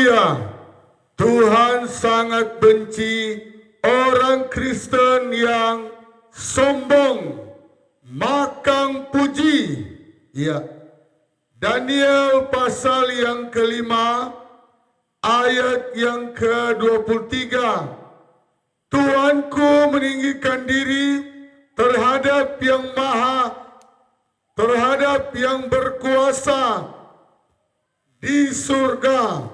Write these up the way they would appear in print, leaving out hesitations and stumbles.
Haleluya. Tuhan sangat benci orang Kristen yang sombong, makan puji. Ya. Daniel pasal yang kelima, ayat yang ke-23. Tuhanku meninggikan diri terhadap yang terhadap yang berkuasa di surga.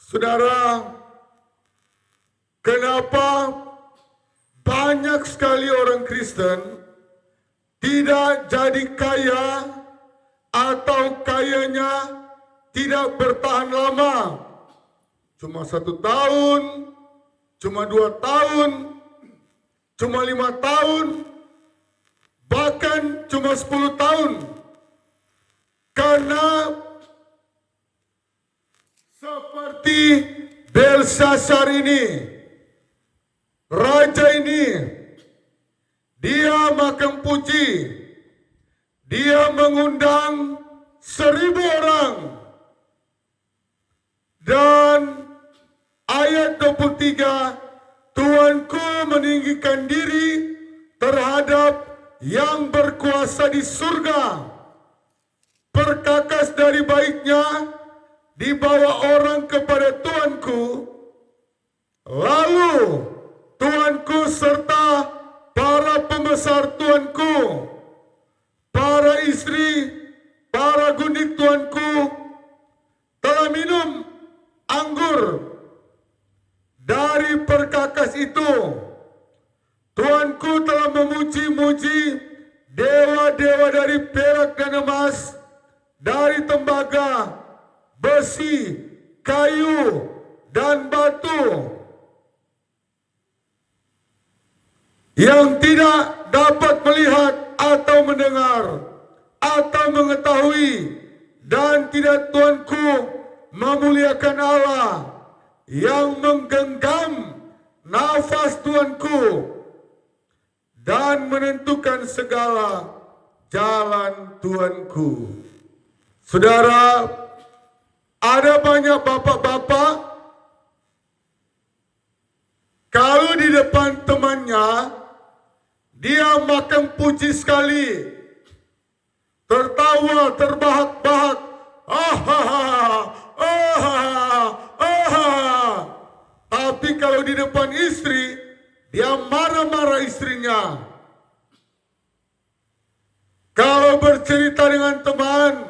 Saudara, kenapa banyak sekali orang Kristen tidak jadi kaya atau kayanya tidak bertahan lama? Cuma 1 tahun, cuma 2 tahun, cuma 5 tahun, bahkan cuma 10 tahun. Karena seperti Belshazzar ini, raja ini, dia makan puji, dia mengundang 1000 orang. Dan ayat 23, Tuhanku meninggikan diri terhadap yang berkuasa di surga. Perkakas dari baiknya dibawa orang kepada Tuanku, lalu Tuanku serta para pembesar Tuanku, para istri, para gundik Tuanku telah minum anggur dari perkakas itu. Tuanku telah memuji-muji dewa-dewa dari perak dan emas, dari tembaga, besi, kayu, dan batu, yang tidak dapat melihat atau mendengar atau mengetahui, dan tidak Tuanku memuliakan Allah yang menggenggam nafas Tuanku dan menentukan segala jalan Tuanku. Saudara, ada banyak bapak-bapak, kalau di depan temannya, dia makan puji sekali, tertawa, terbahak-bahak, tapi kalau di depan istri, dia marah-marah istrinya. Kalau bercerita dengan teman,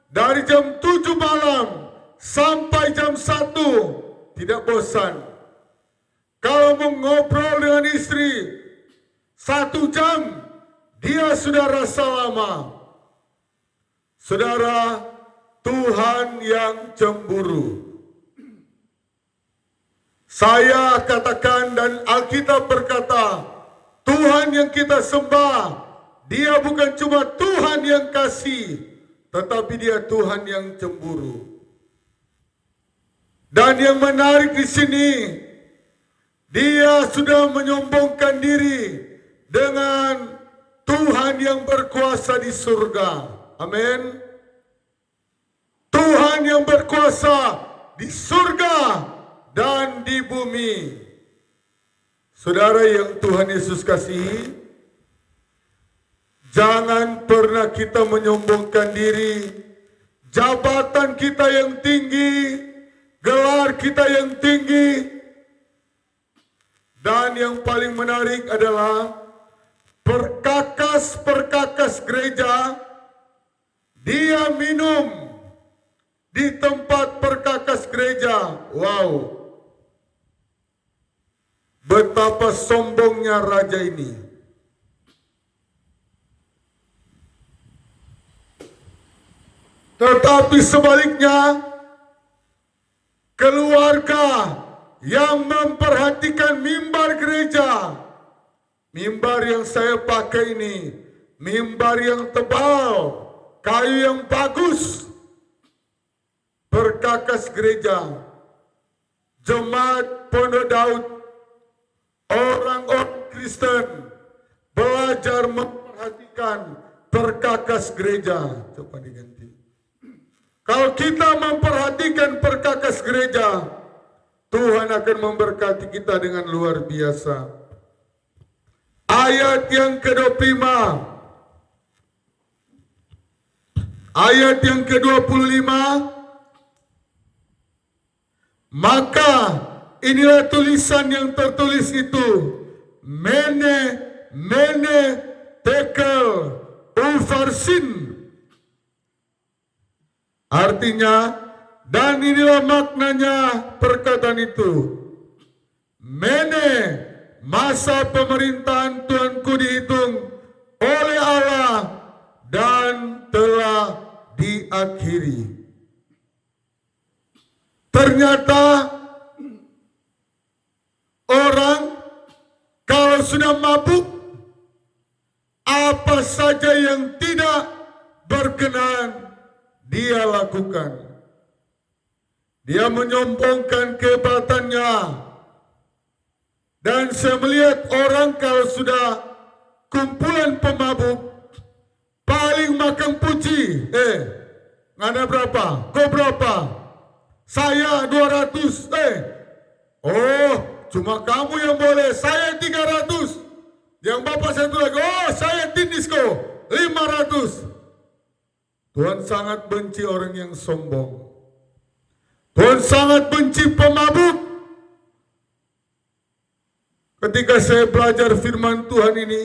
dari jam 7 malam sampai jam 1, tidak bosan. Kalau mengobrol dengan istri 1 jam, dia sudah rasa lama. Saudara, Tuhan yang cemburu. Saya katakan dan Alkitab berkata, Tuhan yang kita sembah, Dia bukan cuma Tuhan yang kasih, tetapi Dia Tuhan yang cemburu. Dan yang menarik di sini, Dia sudah menyombongkan diri dengan Tuhan yang berkuasa di surga. Amin. Tuhan yang berkuasa di surga dan di bumi. Saudara yang Tuhan Yesus kasihi, jangan pernah kita menyombongkan diri. Jabatan kita yang tinggi, gelar kita yang tinggi, dan yang paling menarik adalah perkakas gereja, dia minum di tempat perkakas gereja. Wow, betapa sombongnya raja ini. Tetapi sebaliknya, keluarga yang memperhatikan mimbar gereja, mimbar yang saya pakai ini, mimbar yang tebal, kayu yang bagus, perkakas gereja, jemaat Pondok Daud, orang-orang Kristen belajar memperhatikan perkakas gereja. Coba diganti. Kalau kita memperhatikan perkakas gereja, gereja, Tuhan akan memberkati kita dengan luar biasa. Ayat yang ke-25, ayat yang ke-25, maka inilah tulisan yang tertulis itu, Mene, Mene, Tekel, Upharsin. Artinya, dan inilah maknanya perkataan itu. Mene, masa pemerintahan Tuhanku dihitung oleh Allah dan telah diakhiri. Ternyata orang kalau sudah mabuk, apa saja yang tidak berkenan dia lakukan. Dia menyombongkan kehebatannya. Dan saya melihat orang kalau sudah kumpulan pemabuk, paling makan puji. Ngana berapa? Kau berapa? Saya 200. Oh, cuma kamu yang boleh. Saya 300. Yang bapak satu lagi, oh saya Tinisko 500. Tuhan sangat benci orang yang sombong. Tuhan sangat benci pemabuk. Ketika saya belajar firman Tuhan ini,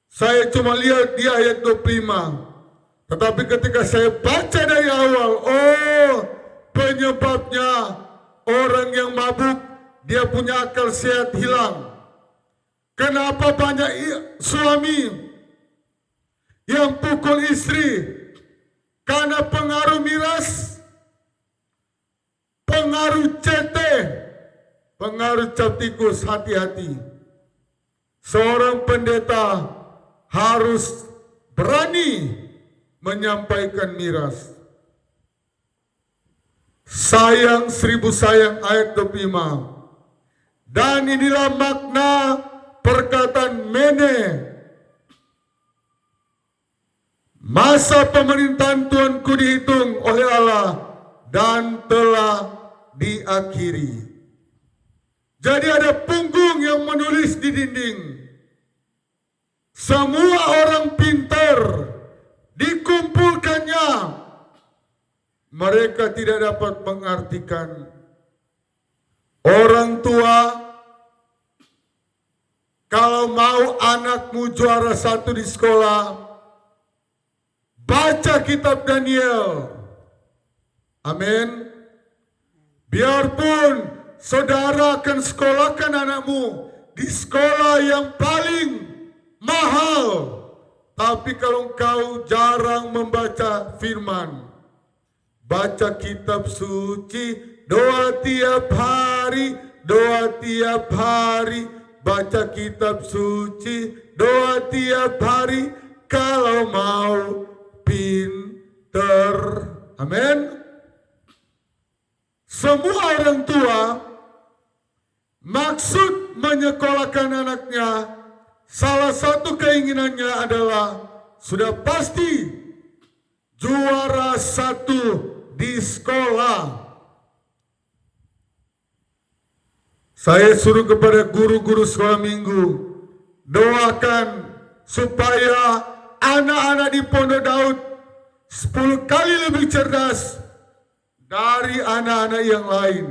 saya cuma lihat di ayat 25. Tetapi ketika saya baca dari awal, oh penyebabnya orang yang mabuk, dia punya akal sehat hilang. Kenapa banyak suami yang pukul istri? Karena pengaruh miras, pengaruh CT, pengaruh cap tikus. Hati-hati. Seorang pendeta harus berani menyampaikan miras. Sayang 1000 sayang ayat 25. Dan inilah makna perkataan Mene. Masa pemerintahan Tuhanku dihitung oleh Allah dan telah diakhiri. Jadi ada punggung yang menulis di dinding. Semua orang pintar dikumpulkannya. Mereka tidak dapat mengartikan. Orang tua, kalau mau anakmu juara 1 di sekolah, baca kitab Daniel. Amin. Biarpun saudara akan sekolahkan anakmu di sekolah yang paling mahal, tapi kalau engkau jarang membaca firman, baca kitab suci, doa tiap hari, doa tiap hari, baca kitab suci, doa tiap hari, kalau mau pinter. Amin. Semua orang tua maksud menyekolahkan anaknya, salah satu keinginannya adalah sudah pasti juara 1 di sekolah. Saya suruh kepada guru-guru sekolah minggu, doakan supaya anak-anak di Pondok Daud 10 kali lebih cerdas dari anak-anak yang lain.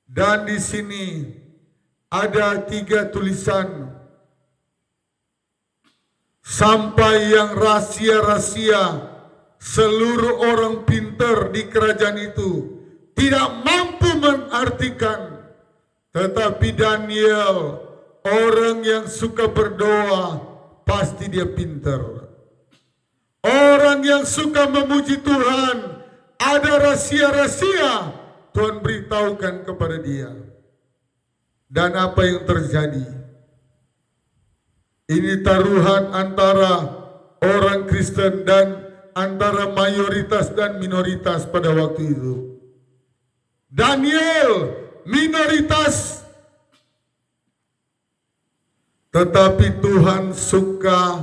Dan di sini ada 3 tulisan. Sampai yang rahasia-rahasia seluruh orang pintar di kerajaan itu tidak mampu mengartikan. Tetapi Daniel, orang yang suka berdoa, pasti dia pintar. Orang yang suka memuji Tuhan, ada rahasia-rahasia Tuhan beritahukan kepada dia. Dan apa yang terjadi? Ini taruhan antara orang Kristen dan antara mayoritas dan minoritas pada waktu itu. Daniel minoritas, tetapi Tuhan suka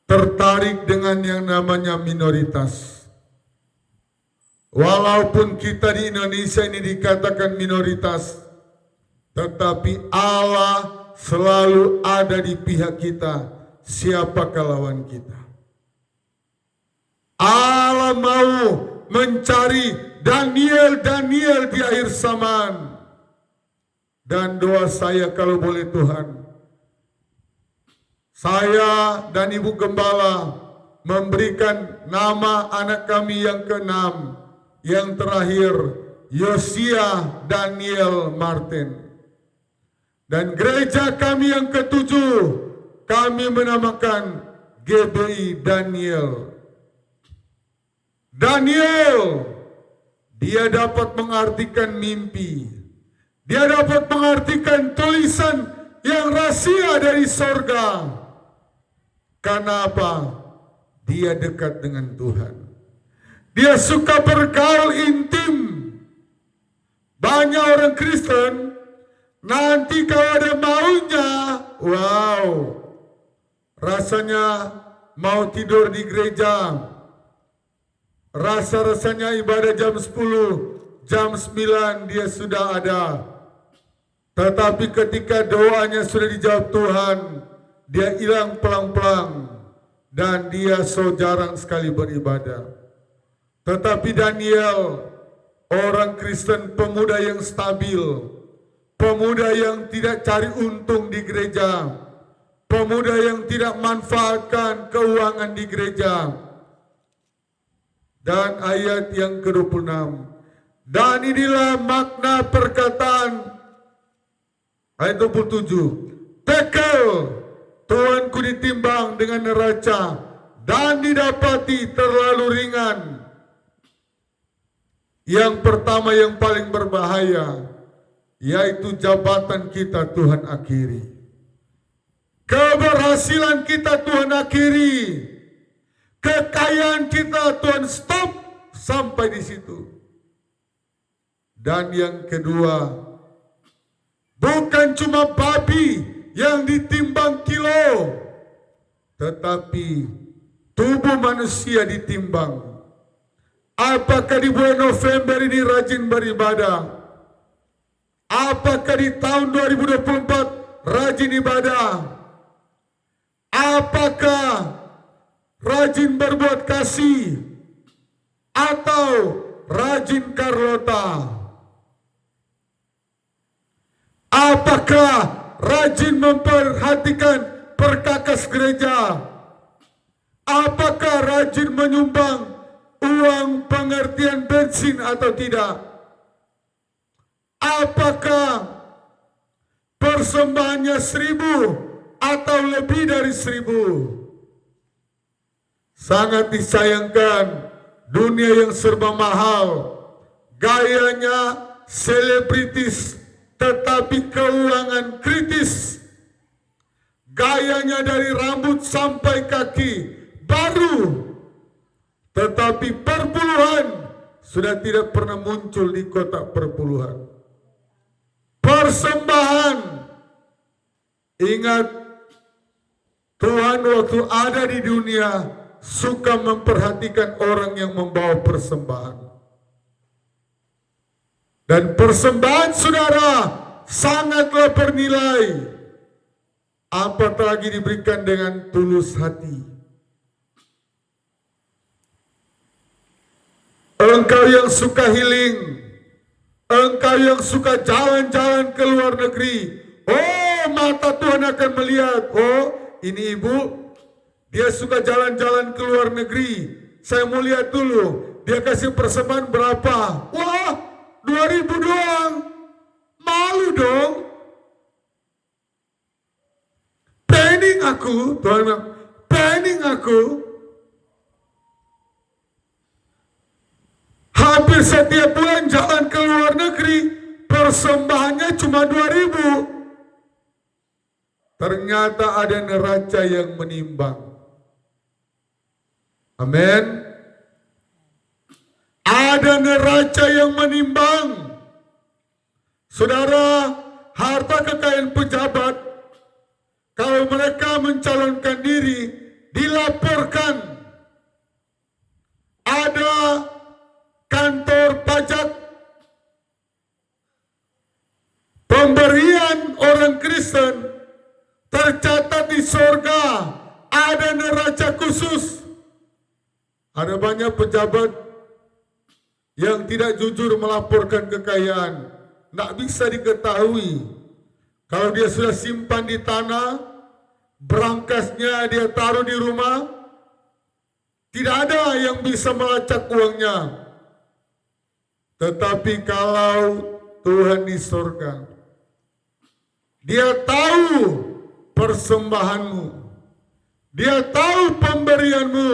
tertarik dengan yang namanya minoritas. Walaupun kita di Indonesia ini dikatakan minoritas, tetapi Allah selalu ada di pihak kita. Siapakah lawan kita? Allah mau mencari Daniel di akhir zaman. Dan doa saya kalau boleh Tuhan, saya dan Ibu Gembala memberikan nama anak kami yang keenam, yang terakhir Yosia Daniel Martin. Dan gereja kami yang ketujuh kami menamakan GBI Daniel. Daniel, dia dapat mengartikan mimpi. Dia dapat mengartikan tulisan yang rahasia dari sorga. Karena apa? Dia dekat dengan Tuhan. Dia suka bergaul intim. Banyak orang Kristen, nanti kalau ada maunya, wow, rasanya mau tidur di gereja. Rasa-rasanya ibadah jam 10, jam 9 dia sudah ada. Tetapi ketika doanya sudah dijawab Tuhan, dia hilang pelang-pelang. Dan dia so jarang sekali beribadah. Tetapi Daniel, orang Kristen, pemuda yang stabil, pemuda yang tidak cari untung di gereja, pemuda yang tidak manfaatkan keuangan di gereja. Dan ayat yang ke-26. Dan inilah makna perkataan ayat 27. Tekel, Tuanku ditimbang dengan neraca dan didapati terlalu ringan. Yang pertama yang paling berbahaya, yaitu jabatan kita Tuhan akhiri. Keberhasilan kita Tuhan akhiri. Kekayaan kita Tuhan stop sampai di situ. Dan yang kedua, bukan cuma babi yang ditimbang kilo, tetapi tubuh manusia ditimbang. Apakah di bulan November ini rajin beribadah? Apakah di tahun 2024 rajin ibadah? Apakah rajin berbuat kasih? Atau rajin Carlota? Apakah rajin memperhatikan perkakas gereja? Apakah rajin menyumbang uang pengertian bensin atau tidak? Apakah persembahannya 1.000 atau lebih dari 1.000? Sangat disayangkan, dunia yang serba mahal, gayanya selebritis, tetapi keuangan kritis. Gayanya dari rambut sampai kaki baru, tetapi perpuluhan sudah tidak pernah muncul di kotak perpuluhan. Persembahan, ingat Tuhan waktu ada di dunia suka memperhatikan orang yang membawa persembahan. Dan persembahan saudara sangatlah bernilai, apalagi diberikan dengan tulus hati. Engkau yang suka healing, engkau yang suka jalan-jalan ke luar negeri, oh mata Tuhan akan melihat, oh ini ibu, dia suka jalan-jalan ke luar negeri. Saya mau lihat dulu, dia kasih persembahan berapa? Wah, 2.000 doang. Malu dong. Planning aku, Tuhan bilang, planning aku. Hampir setiap bulan jalan ke luar negeri, persembahannya cuma 2.000. Ternyata ada neraca yang menimbang. Amin. Ada neraca yang menimbang. Saudara, harta kekayaan pejabat, kalau mereka mencalonkan diri, dilaporkan. Ada kantor neraca khusus. Ada banyak pejabat yang tidak jujur melaporkan kekayaan. Tidak bisa diketahui. Kalau dia sudah simpan di tanah, berangkasnya dia taruh di rumah, tidak ada yang bisa melacak uangnya. Tetapi kalau Tuhan di surga, Dia tahu persembahanmu, Dia tahu pemberianmu.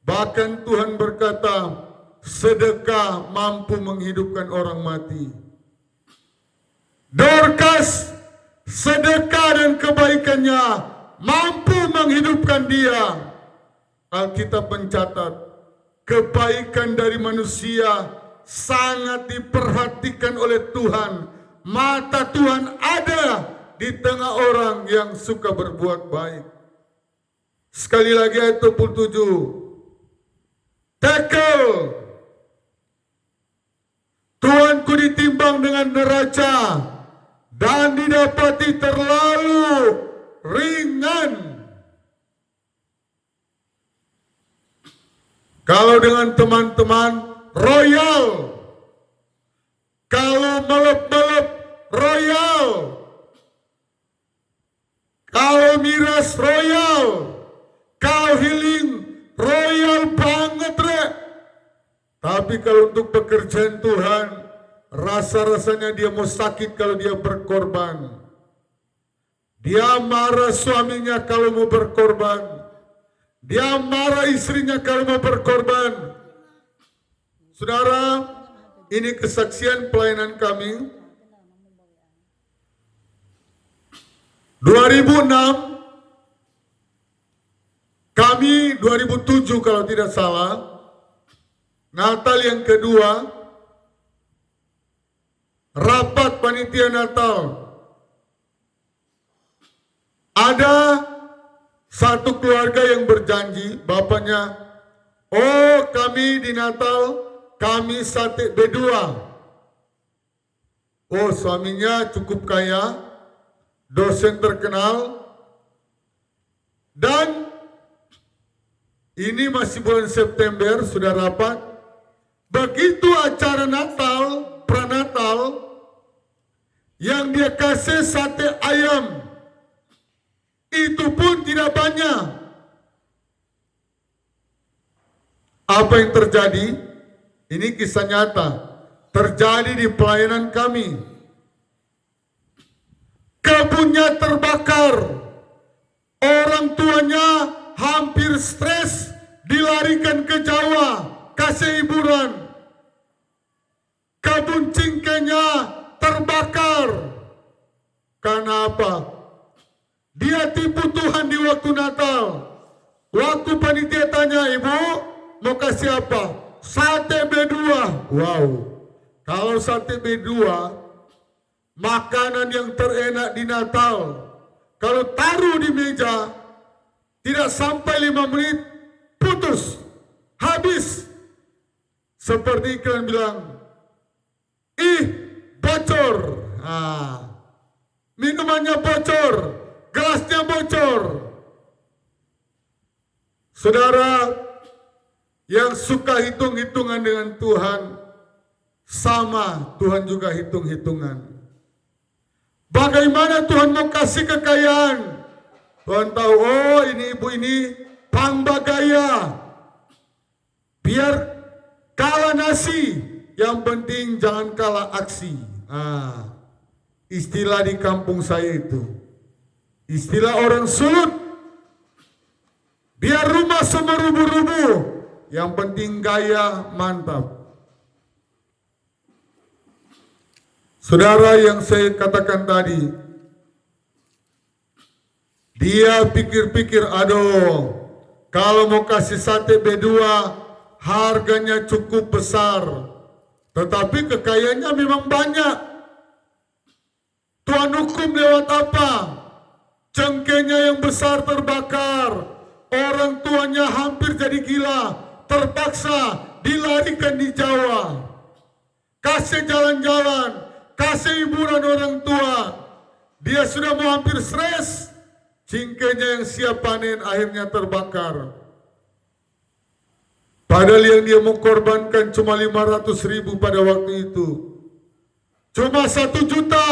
Bahkan Tuhan berkata, sedekah mampu menghidupkan orang mati. Dorcas, sedekah dan kebaikannya mampu menghidupkan dia. Alkitab mencatat, kebaikan dari manusia sangat diperhatikan oleh Tuhan. Mata Tuhan ada di tengah orang yang suka berbuat baik. Sekali lagi ayat 27. Tackle. Tuanku ditimbang dengan neraca dan didapati terlalu ringan. Kalau dengan teman-teman royal, kalau melep-melep royal, kalau miras royal, kalau healing royal banget, Rek. Tapi kalau untuk pekerjaan Tuhan, rasa-rasanya dia mau sakit kalau dia berkorban. Dia marah suaminya kalau mau berkorban. Dia marah istrinya kalau mau berkorban. Saudara, ini kesaksian pelayanan kami. 2006, kami 2007 kalau tidak salah, Natal yang kedua, rapat panitia Natal. Ada satu keluarga yang berjanji, bapaknya, oh kami di Natal, kami sate B2. Oh suaminya cukup kaya, dosen terkenal, dan ini masih bulan September, sudah rapat. Begitu acara Natal, pranatal, yang dia kasih sate ayam, itu pun tidak banyak. Apa yang terjadi? Ini kisah nyata, terjadi di pelayanan kami. Kebunnya terbakar, orang tuanya hampir stres, dilarikan ke Jawa, kasih hiburan. Kebun cingkenya terbakar. Karena apa? Dia tipu Tuhan di waktu Natal. Waktu panitia tanya, ibu mau kasih apa? Sate B2. Wow. Kalau sate B2, makanan yang terenak di Natal, kalau taruh di meja, tidak sampai 5 menit, putus, habis. Seperti iklan bilang, bocor. Minumannya bocor, gelasnya bocor. Saudara yang suka hitung-hitungan dengan Tuhan, sama Tuhan juga hitung-hitungan. Bagaimana Tuhan mau kasih kekayaan? Tuhan tahu, oh ini ibu ini pangbagaya. Biar kalah nasi, yang penting jangan kalah aksi. Istilah di kampung saya itu, istilah orang Sulut. Biar rumah semua rubuh-rubuh, yang penting gaya mantap. Saudara yang saya katakan tadi, dia pikir-pikir, aduh, kalau mau kasih sate B2, harganya cukup besar, tetapi kekayaannya memang banyak. Tuhan hukum lewat apa? Cengkehnya yang besar terbakar, orang tuanya hampir jadi gila, terpaksa dilarikan di Jawa. Kasih jalan-jalan, kasih hiburan orang tua. Dia sudah mau hampir stres, cingkenya yang siap panen akhirnya terbakar. Padahal yang dia mengkorbankan cuma 500.000 pada waktu itu. Cuma 1 juta.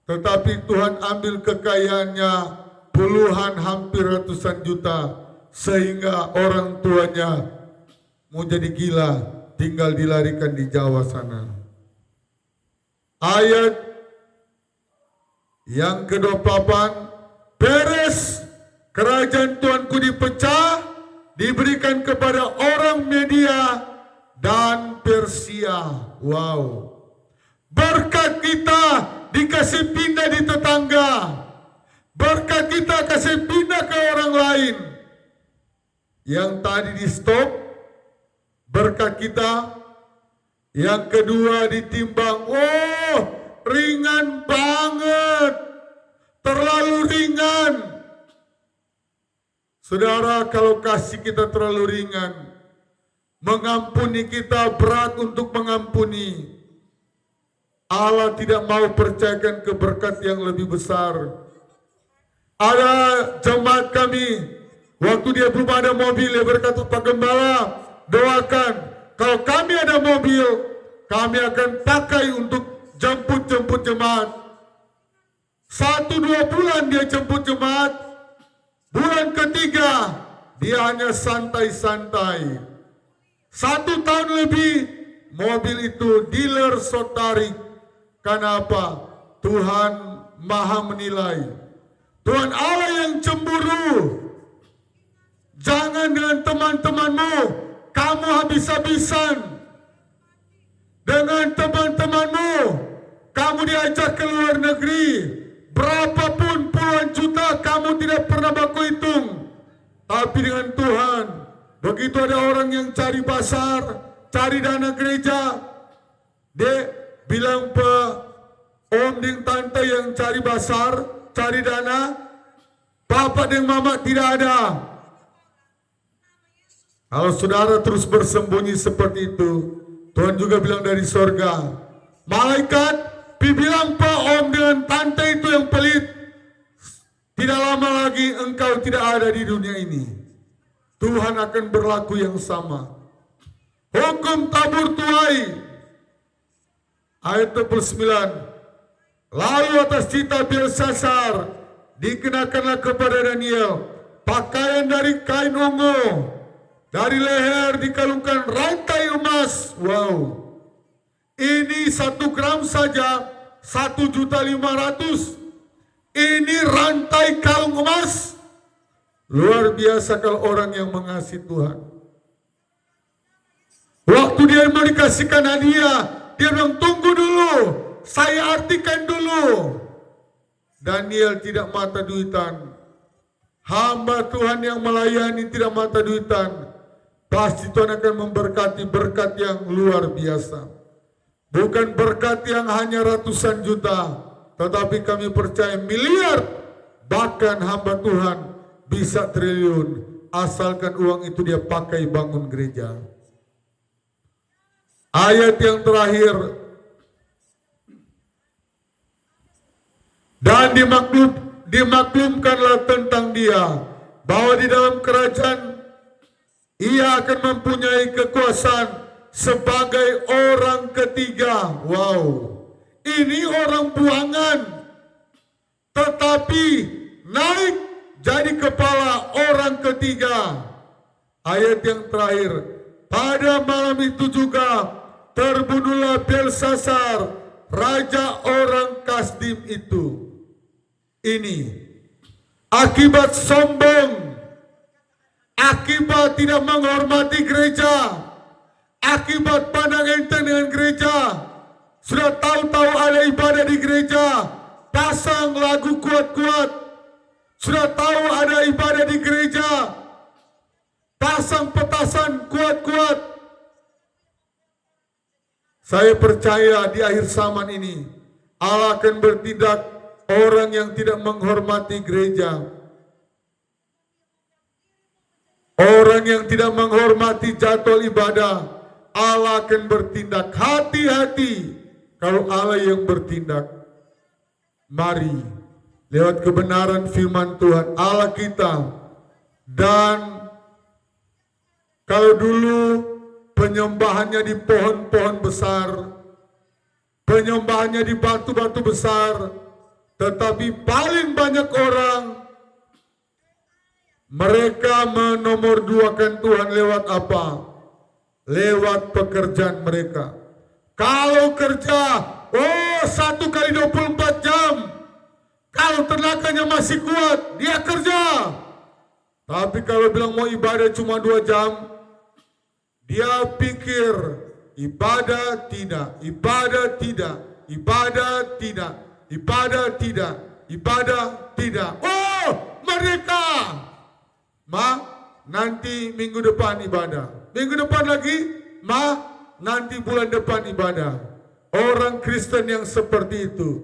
Tetapi Tuhan ambil kekayaannya puluhan hampir ratusan juta. Sehingga orang tuanya mau jadi gila, tinggal dilarikan di Jawa sana. Ayat yang ke-28, beres kerajaan Tuanku dipecah, diberikan kepada orang Media dan Persia. Wow. Berkat kita dikasih pindah di tetangga. Berkat kita kasih pindah ke orang lain. Yang tadi di stop, berkat kita. Yang kedua ditimbang, oh ringan banget. Terlalu ringan. Saudara, kalau kasih kita terlalu ringan, mengampuni kita berat untuk mengampuni. Allah tidak mau percayakan keberkat yang lebih besar. Ada jemaat kami, waktu dia belum ada mobil, dia berkata, Pak Gembala, doakan. Kalau kami ada mobil, kami akan pakai untuk jemput-jemput jemaat. 1-2 bulan dia jemput jemaat. Bulan ketiga, dia hanya santai-santai. 1 tahun lebih, mobil itu dealer sotarik. Kenapa? Tuhan maha menilai. Tuhan Allah yang cemburu. Jangan dengan teman-temanmu kamu habis-habisan. Dengan teman-temanmu kamu diajak ke luar negeri. Berapapun puluhan juta kamu tidak pernah baku hitung. Tapi dengan Tuhan, begitu ada orang yang cari pasar, cari dana gereja, dia bilang pe om ding tante yang cari pasar, cari dana, bapak dan mama tidak ada. Kalau saudara terus bersembunyi seperti itu, Tuhan juga bilang dari sorga, malaikat bilang pak om dengan tante itu yang pelit, tidak lama lagi engkau tidak ada di dunia ini. Tuhan akan berlaku yang sama. Hukum tabur tuai ayat 29. Lalu atas cita Belsasar dikenakanlah kepada Daniel pakaian dari kain ungu, dari leher dikalungkan rantai emas. Wow. Ini 1 gram saja 1.500.000. Ini rantai kalung emas. Luar biasa kalau orang yang mengasihi Tuhan. Waktu dia mau dikasihkan hadiah, dia bilang tunggu dulu, saya artikan dulu. Daniel tidak mata duitan. Hamba Tuhan yang melayani tidak mata duitan. Pasti Tuhan akan memberkati berkat yang luar biasa. Bukan berkat yang hanya ratusan juta, tetapi kami percaya miliar, bahkan hamba Tuhan bisa triliun, asalkan uang itu dia pakai bangun gereja. Ayat yang terakhir, dan dimaklumkanlah tentang dia, bahwa di dalam kerajaan ia akan mempunyai kekuasaan sebagai orang ketiga. Wow, ini orang buangan, tetapi naik jadi kepala orang ketiga. Ayat yang terakhir, pada malam itu juga terbunuhlah Belsasar, raja orang Kasdim itu. Ini akibat sombong, akibat tidak menghormati gereja, akibat pandang enteng dengan gereja. Sudah tahu-tahu ada ibadah di gereja, pasang lagu kuat-kuat. Sudah tahu ada ibadah di gereja, pasang petasan kuat-kuat. Saya percaya di akhir zaman ini Allah akan bertindak. Orang yang tidak menghormati gereja, orang yang tidak menghormati jadwal ibadah, Allah akan bertindak. Hati-hati kalau Allah yang bertindak. Mari lewat kebenaran firman Tuhan Allah kita. Dan kalau dulu penyembahannya di pohon-pohon besar, penyembahannya di batu-batu besar, tetapi paling banyak orang mereka menomorduakan Tuhan lewat apa? Lewat pekerjaan mereka. Kalau kerja, 1 kali 24 jam. Kalau tenaganya masih kuat, dia kerja. Tapi kalau bilang mau ibadah cuma 2 jam, dia pikir ibadah tidak, ibadah tidak, ibadah tidak, ibadah tidak, ibadah tidak. Mereka nanti minggu depan ibadah. Minggu depan lagi, nanti bulan depan ibadah. Orang Kristen yang seperti itu,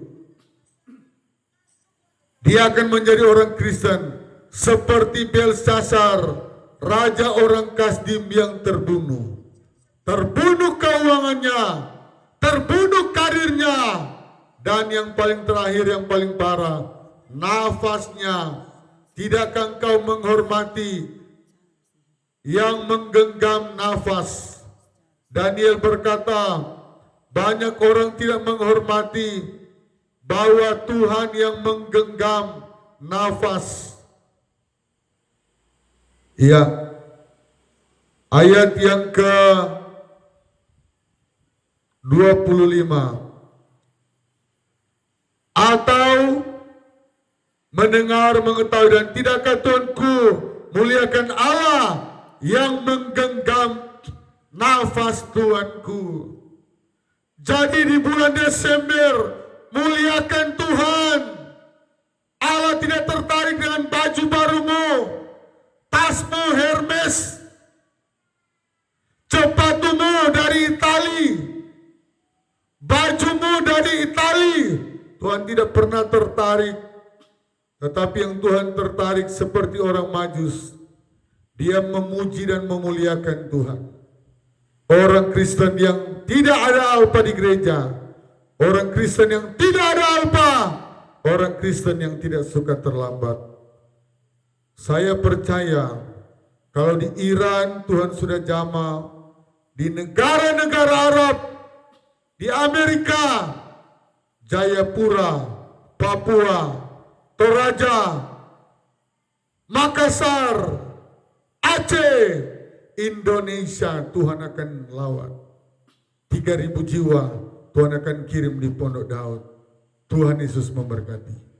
dia akan menjadi orang Kristen seperti Belshazzar, raja orang Kasdim yang terbunuh. Terbunuh keuangannya, terbunuh karirnya, dan yang paling terakhir, yang paling parah, nafasnya. Tidakkah engkau menghormati yang menggenggam nafas? Daniel berkata, banyak orang tidak menghormati bahwa Tuhan yang menggenggam nafas. Ya, ayat yang ke-25. Atau mendengar, mengetahui, dan tidakkah Tuhanku muliakan Allah yang menggenggam nafas Tuhanku. Jadi di bulan Desember, muliakan Tuhan. Allah tidak tertarik dengan baju barumu, tasmu Hermes, sepatumu dari Itali, bajumu dari Itali. Tuhan tidak pernah tertarik. Tetapi yang Tuhan tertarik seperti orang Majus, dia memuji dan memuliakan Tuhan. Orang Kristen yang tidak ada alpa di gereja, orang Kristen yang tidak ada alpa, orang Kristen yang tidak suka terlambat. Saya percaya kalau di Iran Tuhan sudah jamah, di negara-negara Arab, di Amerika, Jayapura, Papua, Toraja, Makassar, Aceh, Indonesia, Tuhan akan lawan. 3.000 jiwa Tuhan akan kirim di Pondok Daud. Tuhan Yesus memberkati.